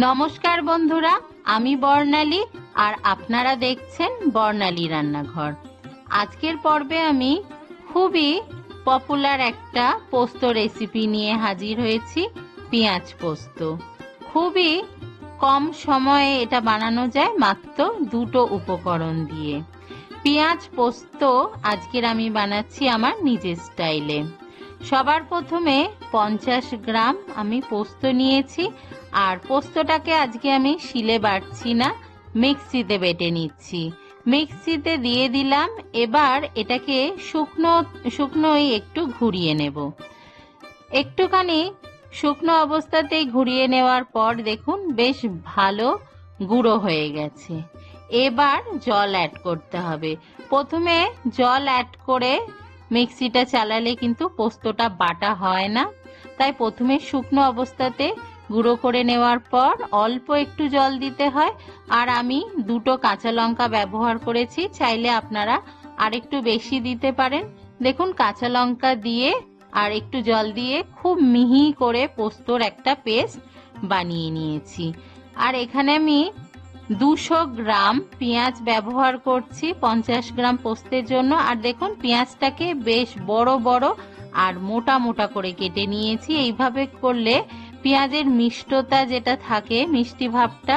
নমস্কার বন্ধুরা, আমি বর্ণালী আর আপনারা দেখছেন বর্ণালী রান্নাঘর। আজকের পর্বে আমি খুবই পপুলার একটা পোস্ত রেসিপি নিয়ে হাজির হয়েছি, পেঁয়াজ পোস্ত। খুবই কম সময়ে এটা বানানো যায় মাত্র দুটো উপকরণ দিয়ে। পেঁয়াজ পোস্ত আজকের আমি বানাচ্ছি আমার নিজের স্টাইলে। সবার প্রথমে 50 গ্রাম আমি পোস্ত নিয়েছি, আর পোস্তটাকে আজকে আমি শিলে বাটছি না, মিক্সিতে বেটে নিচ্ছি। মিক্সিতে দিয়ে দিলাম। এবার এটাকে শুকনোই একটু ঘুরিয়ে নেব। একটুখানি শুকনো অবস্থাতেই ঘুরিয়ে নেওয়ার পর দেখুন বেশ ভালো গুঁড়ো হয়ে গেছে। এবার জল অ্যাড করতে হবে। প্রথমে জল অ্যাড করে মিক্সিটা চালালে কিন্তু পোস্তটা বাটা হয় না, তাই প্রথমে শুকনো অবস্থাতে গুঁড়ো করে নেওয়ার পর অল্প একটু জল দিতে হয়। আর আমি দুটো কাঁচা লঙ্কা ব্যবহার করেছি, চাইলে আপনারা আরেকটু বেশি দিতে পারেন। দেখুন কাঁচা লঙ্কা দিয়ে আর একটু জল দিয়ে খুব মিহি করে পোস্তর একটা পেস্ট বানিয়ে নিয়েছি। আর এখানে আমি 200 গ্রাম পেঁয়াজ ব্যবহার করছি 50 গ্রাম পোস্তের জন্য। আর দেখুন পেঁয়াজটাকে বেশ বড় বড় আর মোটা মোটা করে কেটে নিয়েছি। এইভাবে করলে পেঁয়াজের মিষ্টতা যেটা থাকে, মিষ্টি ভাবটা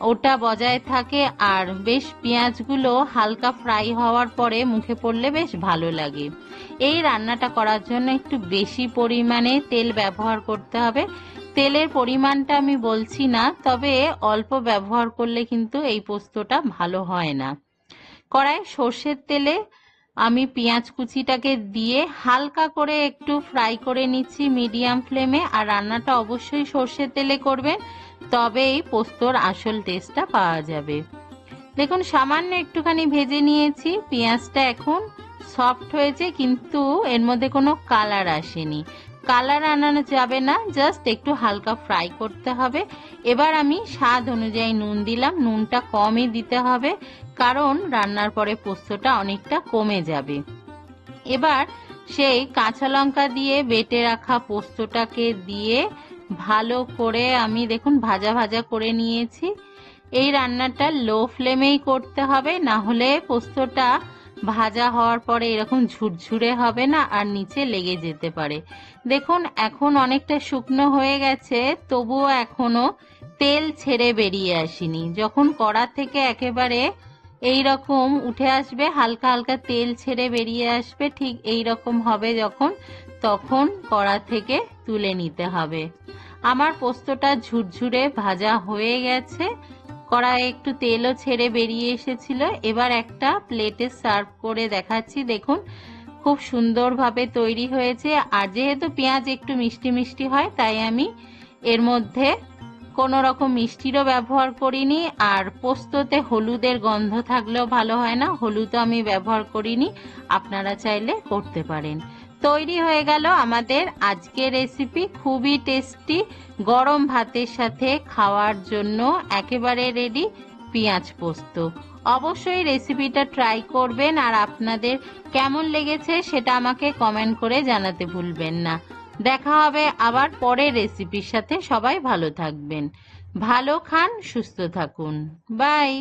ওটা বজায় থাকে, আর বেশ পেঁয়াজগুলো হালকা ফ্রাই হওয়ার পরে মুখে পড়লে বেশ ভালো লাগে। এই রান্নাটা করার জন্য একটু বেশি পরিমাণে তেল ব্যবহার করতে হবে। তেলের পরিমাণটা আমি বলছি না, তবে অল্প ব্যবহার করলে কিন্তু এই পোস্তটা ভালো হয় না। কড়াই সর্ষের তেলে আমি পেঁয়াজ কুচিটাকে দিয়ে হালকা করে একটু ফ্রাই করে নিচ্ছি মিডিয়াম ফ্লেমে। আর রান্নাটা অবশ্যই সর্ষের তেলে করবেন, তবেই পোস্তর আসল টেস্টটা পাওয়া যাবে। দেখুন সামান্য একটুখানি ভেজে নিয়েছি। পেঁয়াজটা এখন সফট হয়েছে, কিন্তু এর মধ্যে কোনো কালার আসেনি। কালার আনানো যাবে না, জাস্ট একটু হালকা ফ্রাই করতে হবে। এবার আমি স্বাদ অনুযায়ী নুন দিলাম। নুনটা কমই দিতে হবে, কারণ রান্নার পরে পোস্তটা অনেকটা কমে যাবে। এবার সেই কাঁচা লঙ্কা দিয়ে বেটে রাখা পোস্তটাকে দিয়ে ভালো করে আমি দেখুন ভাজা ভাজা করে নিয়েছি। এই রান্নাটা লো ফ্লেমেই করতে হবে, না হলে পোস্তটা ভাজা হওয়ার পরে এরকম ঝুরঝুরে হবে না আর নিচে লেগে যেতে পারে। দেখুন এখন অনেকটা শুকনো হয়ে গেছে, তবুও এখনো তেল ছেড়ে বেরিয়ে আসেনি। যখন কড়া থেকে একেবারে এই রকম উঠে আসবে, হালকা হালকা তেল ছেড়ে বেরিয়ে আসবে, ঠিক এই রকম হবে যখন, তখন কড়া থেকে তুলে নিতে হবে। আমার পোস্তটা ঝুরঝুরে ভাজা হয়ে গেছে, কড়াই একটু তেলও ছেড়ে বেরিয়ে এসেছিল। এবার একটা প্লেটে সার্ভ করে দেখাচ্ছি। দেখুন খুব সুন্দরভাবে তৈরি হয়েছে। আর যেহেতু পেঁয়াজ একটু মিষ্টি মিষ্টি হয়, তাই আমি এর মধ্যে কোনো রকম মিষ্টিরও ব্যবহার করিনি। আর পোস্ততে হলুদের গন্ধ থাকলেও ভালো হয় না, হলুদও আমি ব্যবহার করিনি, আপনারা চাইলে করতে পারেন। তৈরি হয়ে গেল আমাদের আজকের রেসিপি। খুবই টেস্টি, গরম ভাতের সাথে খাওয়ার জন্য একেবারে রেডি পেঁয়াজ পোস্ত। অবশ্যই রেসিপিটা ট্রাই করবেন, আর আপনাদের কেমন লেগেছে সেটা আমাকে কমেন্ট করে জানাতে ভুলবেন না। দেখা হবে আবার পরের রেসিপির সাথে। সবাই ভালো থাকবেন, ভালো খান, সুস্থ থাকুন। বাই।